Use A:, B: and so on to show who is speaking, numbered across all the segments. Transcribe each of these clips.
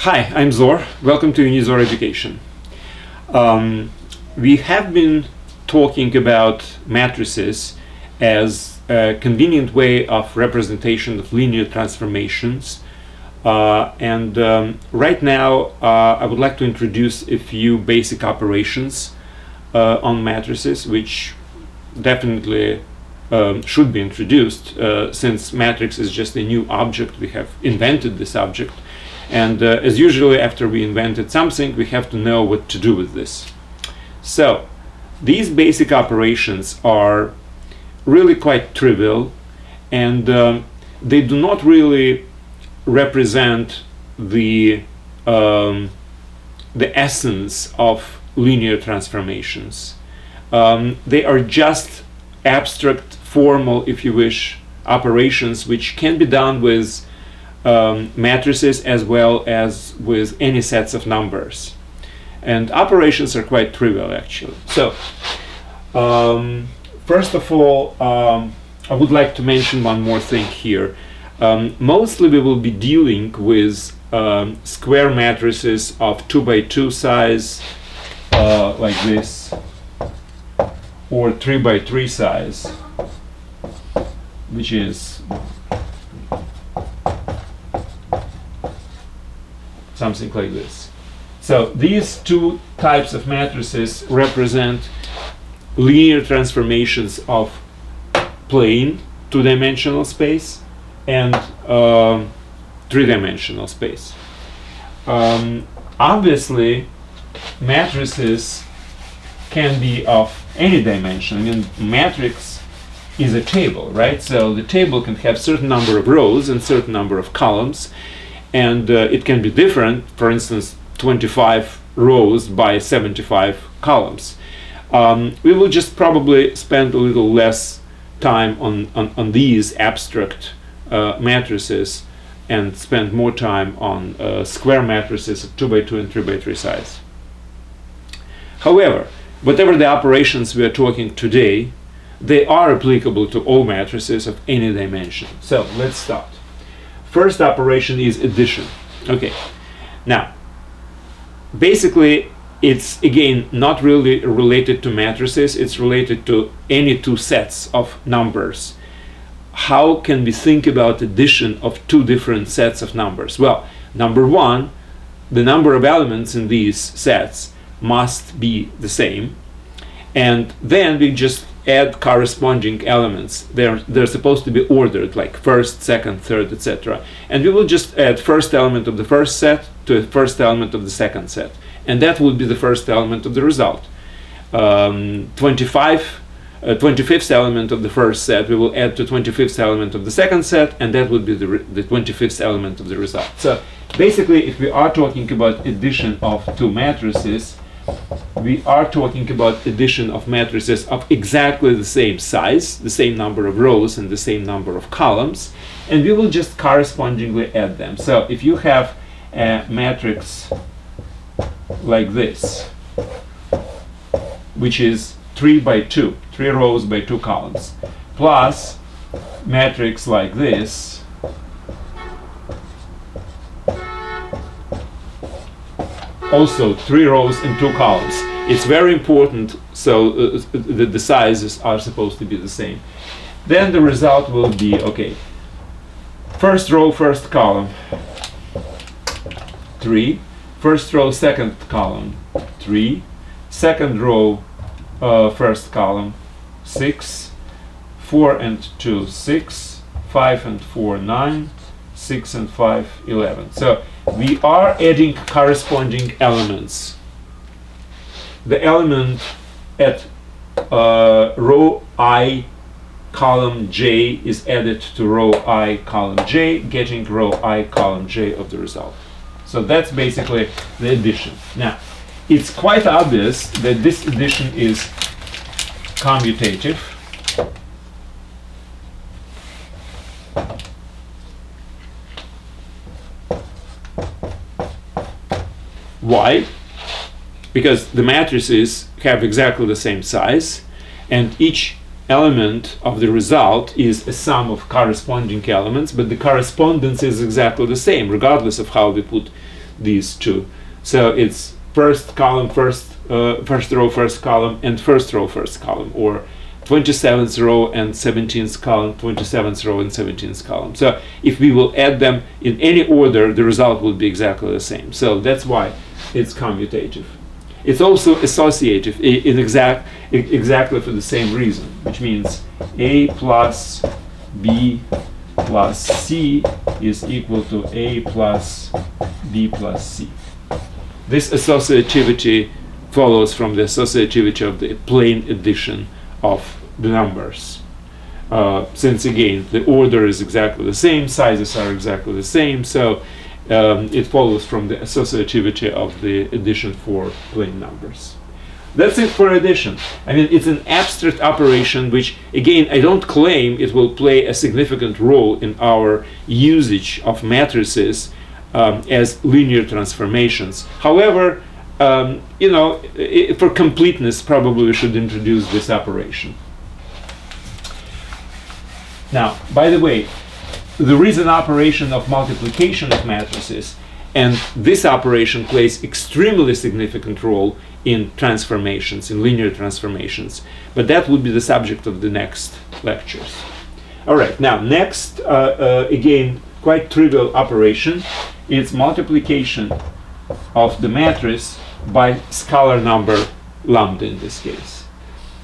A: Hi, I'm Zor. Welcome to Unizor Education. We have been talking about matrices as a convenient way of representation of linear transformations. Right now I would like to introduce a few basic operations on matrices, which definitely should be introduced since matrix is just a new object. We have invented this object. And as usually, after we invented something, we have to know what to do with this. So these basic operations are really quite trivial, and they do not really represent the essence of linear transformations. They are just abstract, formal, if you wish, operations which can be done with matrices as well as with any sets of numbers, and operations are quite trivial actually. So first of all, I would like to mention one more thing here. Mostly we will be dealing with square matrices of 2 by 2 size, like this, or 3 by 3 size, which is something like this. So these two types of matrices represent linear transformations of plane, two-dimensional space, and three-dimensional space. Obviously, matrices can be of any dimension. I mean, matrix is a table, right? So the table can have certain number of rows and certain number of columns, and it can be different, for instance 25 rows by 75 columns. We will just probably spend a little less time on these abstract matrices and spend more time on square matrices of 2 by 2 and 3 by 3 size. However, whatever the operations we are talking today, they are applicable to all matrices of any dimension. So let's start. First operation is addition. Okay, now basically it's again not really related to matrices, it's related to any two sets of numbers. How can we think about addition of two different sets of numbers? Well, number one, the number of elements in these sets must be the same, and then we just add corresponding elements. They're supposed to be ordered, like first, second, third, etc. And we will just add first element of the first set to the first element of the second set, and that would be the first element of the result. 25th element of the first set we will add to 25th element of the second set, and that would be the 25th element of the result. So basically, if we are talking about addition of two matrices, we are talking about addition of matrices of exactly the same size, the same number of rows and the same number of columns, and we will just correspondingly add them. So if you have a matrix like this, which is 3 by 2, 3 rows by 2 columns, plus matrix like this, also 3 rows and 2 columns. It's very important, so the sizes are supposed to be the same. Then the result will be, okay, first row, first column, 3, first row, second column, 3, second row, first column, 6, 4 and 2, 6, 5 and 4, 9, 6 and 5, 11. So we are adding corresponding elements. The element at row I, column J is added to row I, column J, getting row I, column J of the result. So that's basically the addition. Now, it's quite obvious that this addition is commutative. Why? Because the matrices have exactly the same size, and each element of the result is a sum of corresponding elements, but the correspondence is exactly the same, regardless of how we put these two. So it's first column, first row, first column, and first row, first column, or 27th row and 17th column, 27th row and 17th column. So if we will add them in any order, the result will be exactly the same. So that's why it's commutative. It's also associative in exactly for the same reason, which means A plus B plus C is equal to A plus B plus C. This associativity follows from the associativity of the plain addition of the numbers. Since again the order is exactly the same, sizes are exactly the same, so it follows from the associativity of the addition for plain numbers. That's it for addition. I mean, it's an abstract operation which, again, I don't claim it will play a significant role in our usage of matrices as linear transformations. However, you know, for completeness, probably we should introduce this operation. Now, by the way, there is an operation of multiplication of matrices, and this operation plays extremely significant role in transformations, in linear transformations. But that would be the subject of the next lectures. All right, now next, again, quite trivial operation. It's multiplication of the matrix by scalar number lambda in this case.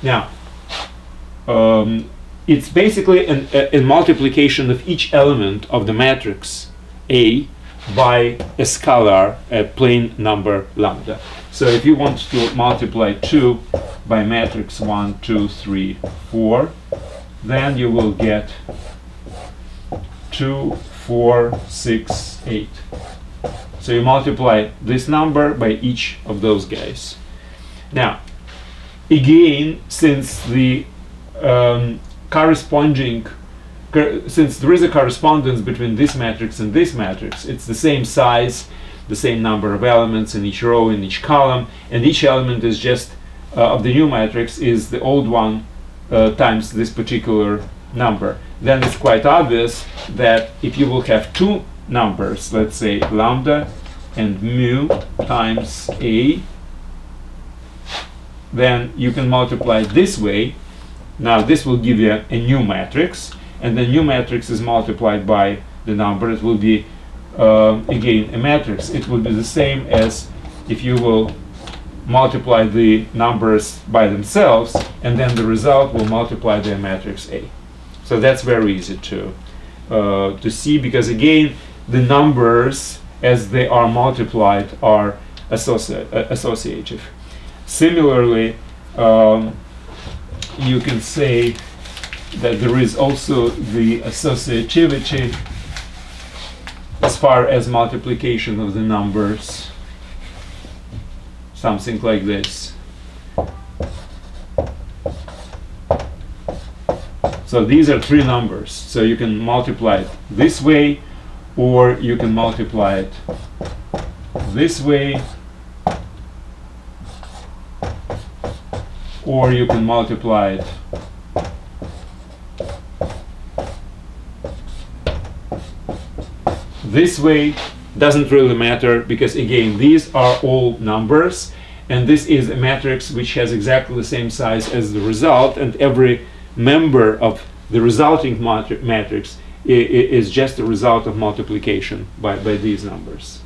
A: Now, it's basically a multiplication of each element of the matrix A by a scalar, a plain number lambda. So if you want to multiply 2 by matrix 1, 2, 3, 4, then you will get 2, 4, 6, 8. So you multiply this number by each of those guys. Now, again, since the since there is a correspondence between this matrix and this matrix, it's the same size, the same number of elements in each row, in each column, and each element is just of the new matrix is the old one times this particular number. Then it's quite obvious that if you will have two numbers, let's say lambda and mu times A, then you can multiply this way. Now this will give you a new matrix, and the new matrix is multiplied by the number. It will be again a matrix. It will be the same as if you will multiply the numbers by themselves, and then the result will multiply their matrix A. So that's very easy to see, because again the numbers as they are multiplied are associative. Similarly, you can say that there is also the associativity as far as multiplication of the numbers, something like this. So these are three numbers, so you can multiply it this way, or you can multiply it this way, or you can multiply it this way. Doesn't really matter, because again these are all numbers, and this is a matrix which has exactly the same size as the result, and every member of the resulting matrix is just a result of multiplication by these numbers.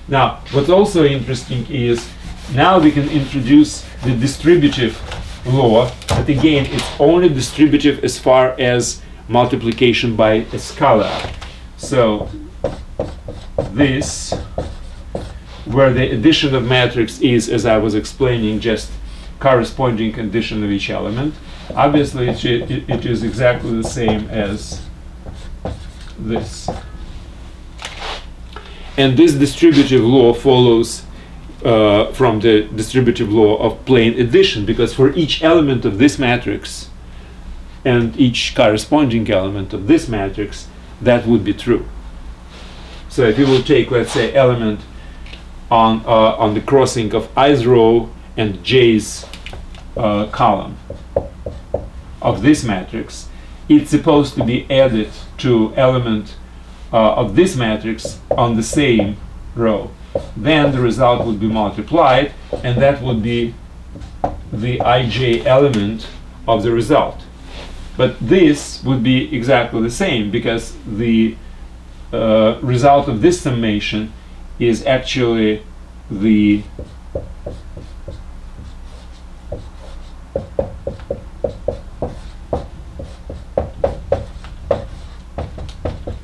A: Now, what's also interesting is now we can introduce the distributive law, but again it's only distributive as far as multiplication by a scalar. So this, where the addition of matrix is, as I was explaining, just corresponding addition of each element, obviously it is exactly the same as this. And this distributive law follows from the distributive law of plain addition, because for each element of this matrix and each corresponding element of this matrix, that would be true. So if you will take, let's say, element on the crossing of i's row and j's column of this matrix, it's supposed to be added to element of this matrix on the same row. then the result would be multiplied, and that would be the ij element of the result. But this would be exactly the same, because the result of this summation is actually the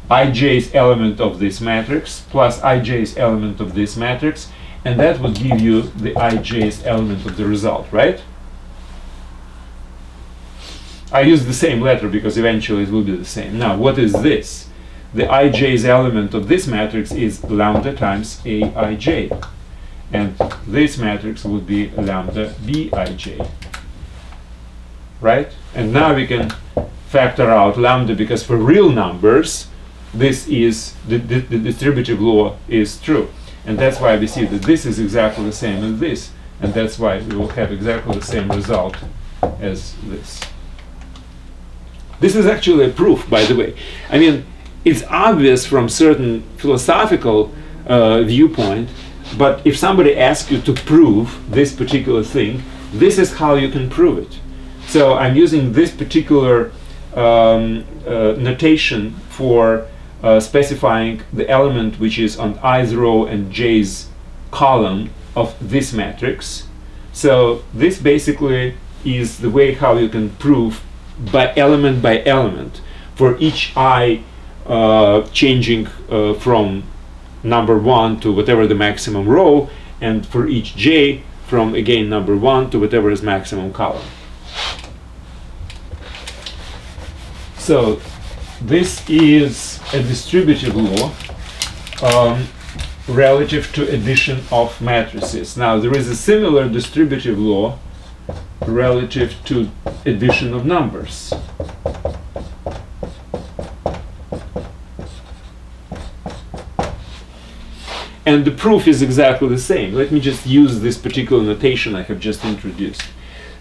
A: ij's element of this matrix plus ij's element of this matrix, and that would give you the ij's element of the result, right? I use the same letter because eventually it will be the same. Now, what is this? The ij's element of this matrix is lambda times aij, and this matrix would be lambda bij, right? And now we can factor out lambda, because for real numbers this is the distributive law is true, and that's why we see that this is exactly the same as this, and that's why we will have exactly the same result as this. This is actually a proof, by the way. I mean, it's obvious from certain philosophical viewpoint, but if somebody asks you to prove this particular thing, this is how you can prove it. So I'm using this particular notation for specifying the element which is on i's row and j's column of this matrix. So this basically is the way how you can prove by element for each I changing from number 1 to whatever the maximum row, and for each j from again number 1 to whatever is maximum column. So this is a distributive law relative to addition of matrices. Now there is a similar distributive law relative to addition of numbers. And the proof is exactly the same. Let me just use this particular notation I have just introduced.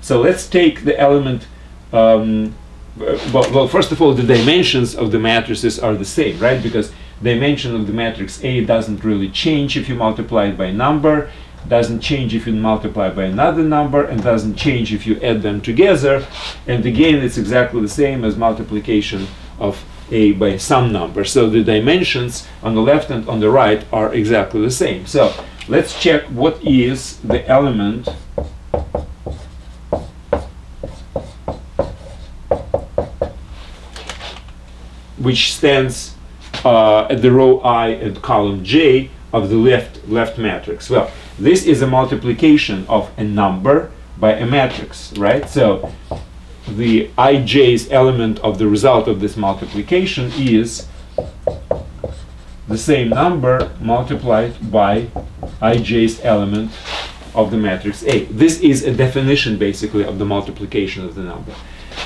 A: So let's take the element, well, first of all, the dimensions of the matrices are the same, right? Because dimension of the matrix A doesn't really change if you multiply it by a number, doesn't change if you multiply by another number, and doesn't change if you add them together. And again, it's exactly the same as multiplication of A by some number. So the dimensions on the left and on the right are exactly the same. So let's check what is the element which stands at the row I and column J of the left matrix. Well, this is a multiplication of a number by a matrix, right? So the ij's element of the result of this multiplication is the same number multiplied by ij's element of the matrix A. This is a definition basically of the multiplication of the number.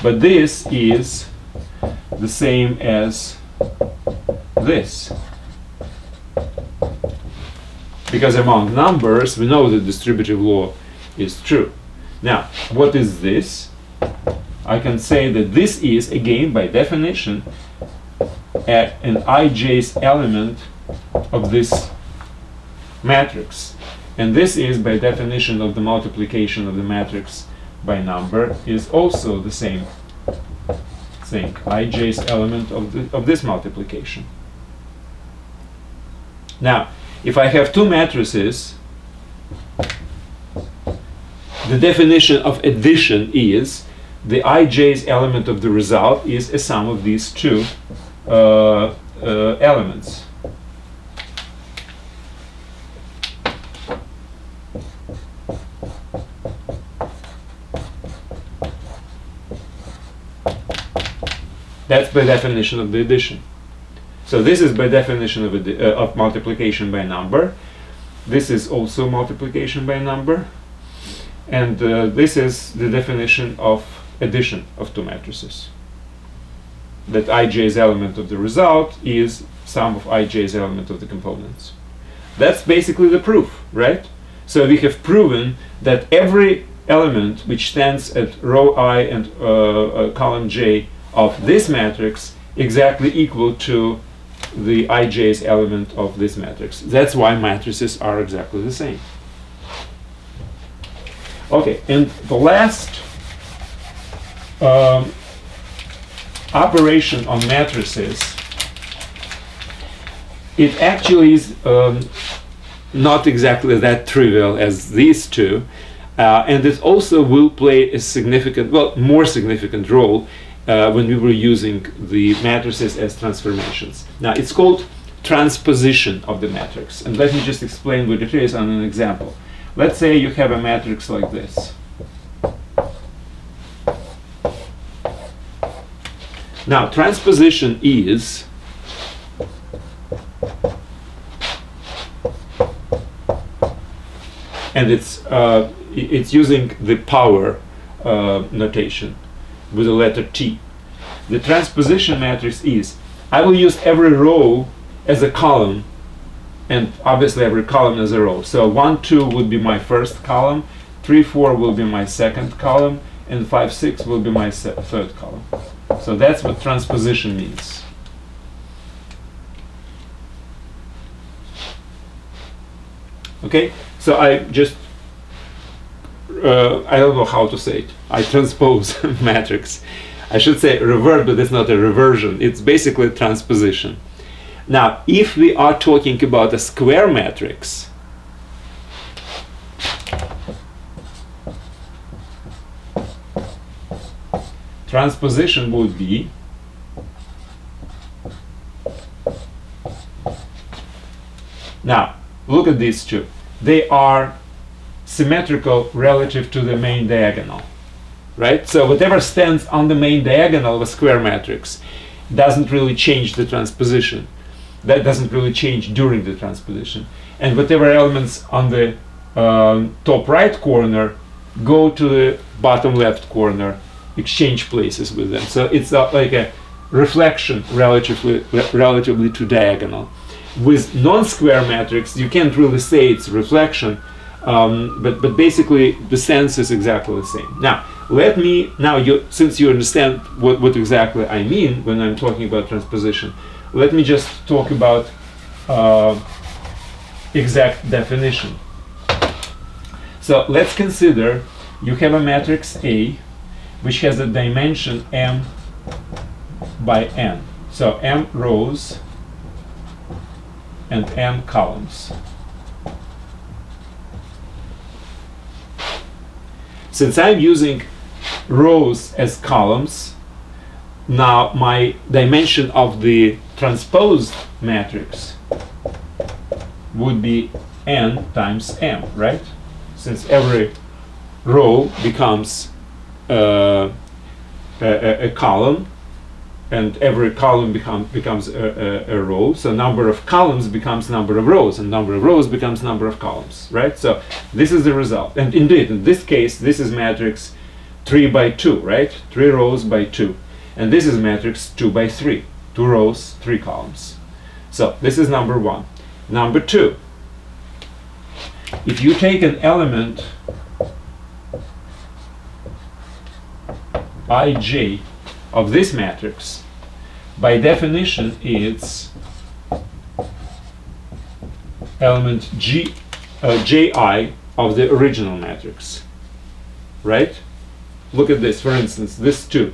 A: But this is the same as this. Because among numbers, we know the distributive law is true. Now, what is this? I can say that this is, again, by definition, an ij's element of this matrix. And this is, by definition of the multiplication of the matrix by number, is also the same thing, ij's element of this multiplication. Now, if I have two matrices, the definition of addition is the ij's element of the result is a sum of these two elements. That's by definition of the addition. So this is by definition of multiplication by number. This is also multiplication by number. And this is the definition of addition of two matrices. That ij's element of the result is sum of ij's element of the components. That's basically the proof, right? So we have proven that every element which stands at row I and column J of this matrix exactly equal to the ij's element of this matrix. That's why matrices are exactly the same. Okay, and the last operation on matrices, it actually is not exactly that trivial as these two, and it also will play a significant, well, more significant role when we were using the matrices as transformations. Now, it's called transposition of the matrix, and let me just explain what it is on an example. Let's say you have a matrix like this. Now, transposition is and it's using the power notation with the letter T. The transposition matrix is, I will use every row as a column, and obviously every column as a row. So 1, 2 would be my first column, 3, 4 will be my second column, and 5, 6 will be my third column. So that's what transposition means. Okay, so I just, I don't know how to say it. I transpose matrix. I should say revert, but it's not a reversion. It's basically transposition. Now, if we are talking about a square matrix, transposition would be now, look at these two. They are symmetrical relative to the main diagonal, right? So whatever stands on the main diagonal of a square matrix doesn't really change the transposition. That doesn't really change during the transposition. And whatever elements on the top right corner go to the bottom left corner, exchange places with them. So it's like a reflection relatively to diagonal. With non-square matrix, you can't really say it's reflection, but basically the sense is exactly the same. Now, since you understand what exactly I mean when I'm talking about transposition, let me just talk about exact definition. So let's consider you have a matrix A which has a dimension m by n. So m rows and n columns. Since I'm using rows as columns, now my dimension of the transposed matrix would be n times m, right? Since every row becomes a column, and every column becomes a row, so number of columns becomes number of rows, and number of rows becomes number of columns, right? So this is the result. And indeed, in this case, this is matrix 3 by 2, right? 3 rows by 2. And this is matrix 2 by 3. 2 rows, 3 columns. So this is number 1. Number 2, if you take an element ij of this matrix, by definition it's element ji of the original matrix, right? Look at this, for instance, this 2,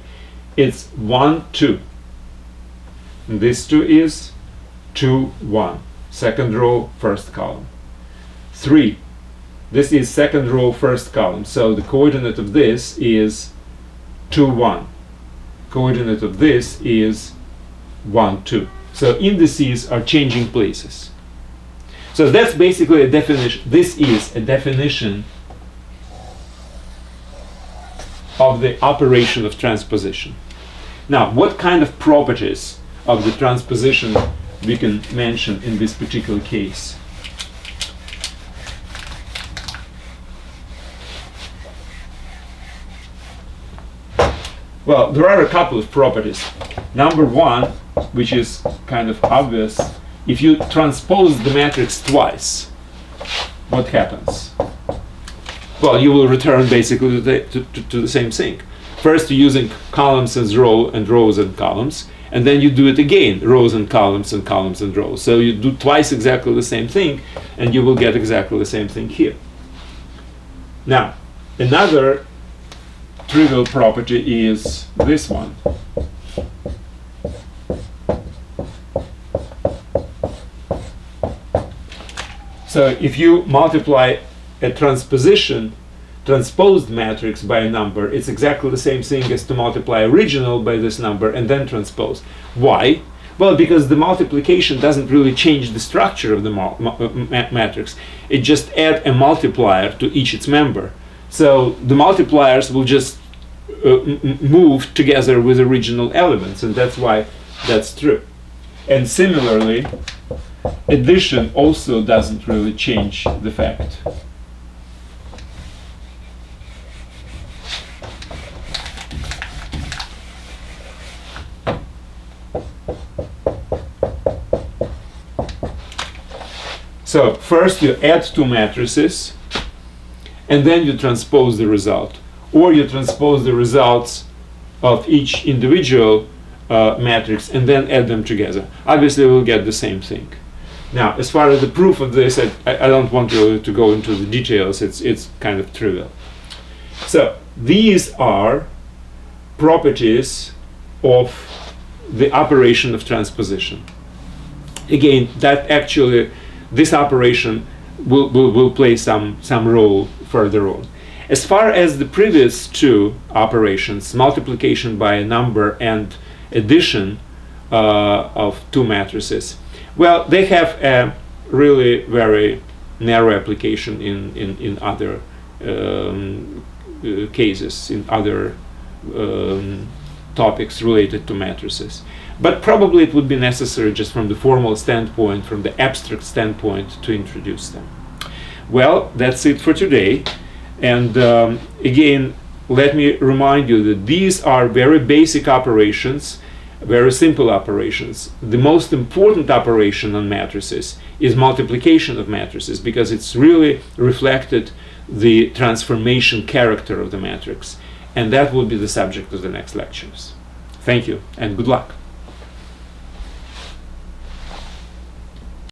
A: it's 1, 2, and this 2 is 2, 1, second row, first column. 3, this is second row, first column, so the coordinate of this is 2, 1. Coordinate of this is 1, 2. So indices are changing places. So that's basically a definition. This is a definition of the operation of transposition. Now, what kind of properties of the transposition we can mention in this particular case? Well, there are a couple of properties. Number 1, which is kind of obvious, if you transpose the matrix twice, what happens? Well, you will return basically to the same thing. First, you're using columns as rows and columns, and then you do it again, rows and columns and columns and rows. So you do twice exactly the same thing, and you will get exactly the same thing here. Now, another trivial property is this one. So if you multiply a transposed matrix by a number, it's exactly the same thing as to multiply original by this number and then transpose. Why? Well, because the multiplication doesn't really change the structure of the matrix. It just adds a multiplier to each its member. So the multipliers will just move together with original elements, and that's why that's true. And similarly, addition also doesn't really change the fact. So first you add two matrices, and then you transpose the result. Or you transpose the results of each individual matrix and then add them together. Obviously we'll get the same thing. Now, as far as the proof of this, I don't want really to go into the details. It's kind of trivial. So these are properties of the operation of transposition. Again, that actually, this operation will play some role further on. As far as the previous two operations, multiplication by a number and addition of two matrices, well, they have a really very narrow application in other cases, in other topics related to matrices. But probably it would be necessary just from the formal standpoint, from the abstract standpoint, to introduce them. Well, that's it for today. And again, let me remind you that these are very basic operations, very simple operations. The most important operation on matrices is multiplication of matrices, because it's really reflected the transformation character of the matrix. And that will be the subject of the next lectures. Thank you and good luck.